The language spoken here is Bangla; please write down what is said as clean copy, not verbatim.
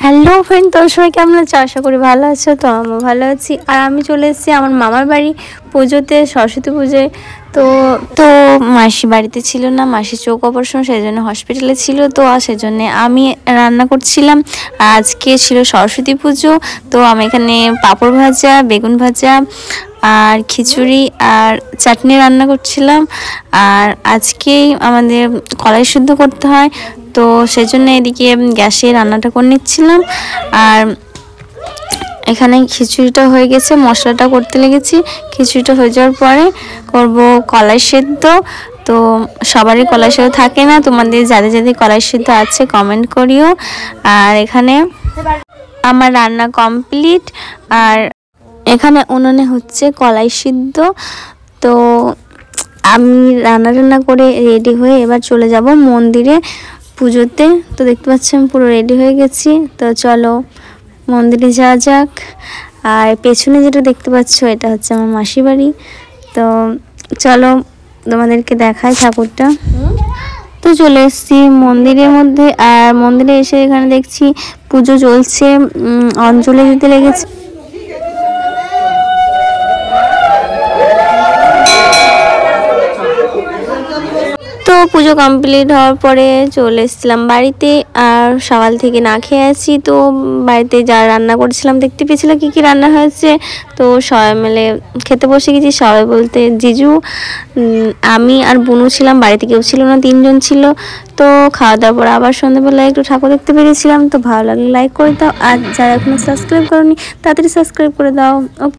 হ্যালো ফ্রেন্ড, তোর সবাই কেমন আছো? আশা করি ভালো আছো। তো আমিও ভালো আছি। আর আমি চলে এসেছি আমার মামার বাড়ি পুজোতে, সরস্বতী পুজোয়। তো তো মাসি বাড়িতে ছিল না, মাসির চোখ অপারেশন, সেই জন্য হসপিটালে ছিল। তো সেজন্য আমি রান্না করছিলাম। আজকে ছিল সরস্বতী পুজো, তো আমি এখানে পাঁপড় ভাজা, বেগুন ভাজা আর খিচুড়ি আর চাটনি রান্না করছিলাম। আর আজকেই আমাদের কলাই সিদ্ধ করতে হয়, তো সেজন্য এদিকে গ্যাসে রান্নাটা করে নিচ্ছিলাম। আর এখানে খিচুড়িটা হয়ে গেছে, মশলাটা করতে লেগেছি। খিচুড়িটা হয়ে যাওয়ার পরে করব কলাই সেদ্ধ। তো সবারই কলাই সেদ্ধ থাকে না, তোমাদের যাদের যাদের কলাই সেদ্ধ আছে কমেন্ট করিও। আর এখানে আমার রান্না কমপ্লিট। আর এখানে উনুনে হচ্ছে কলাই সিদ্ধ। তো আমি রান্না করে রেডি হয়ে এবার চলে যাব মন্দিরে পুজোতে। তো দেখতে পাচ্ছি আমি পুরো রেডি হয়ে গেছি। তো চলো মন্দিরে যাওয়া যাক। আর পেছনে যেটা দেখতে পাচ্ছ এটা হচ্ছে আমার মাসি বাড়ি। তো চলো তোমাদেরকে দেখাই ঠাকুরটা। তো চলে এসেছি মন্দিরের মধ্যে। আর মন্দিরে এসে এখানে দেখছি পুজো চলছে, অঞ্জলি দিতে লেগেছে। তো পুজো কমপ্লিট হওয়ার পরে চলে এসেছিলাম বাড়িতে। আর সকাল থেকে না খেয়ে আছি। তো বাড়িতে যা রান্না করেছিলাম দেখতে পেয়েছিলাম কী কী রান্না হয়েছে। তো সবাই মিলে খেতে বসে গেছি। সবাই বলতে জিজু, আমি আর বুনু ছিলাম, বাড়িতে কেউ ছিল না, 3 জন ছিল। তো খাওয়া দাওয়ার পর আবার সন্ধ্যাবেলায় একটু ঠাকুর দেখতে পেরেছিলাম। তো ভালো লাগলে লাইক করে দাও, আর যারা এখনো সাবস্ক্রাইব করোনি তাড়াতাড়ি সাবস্ক্রাইব করে দাও।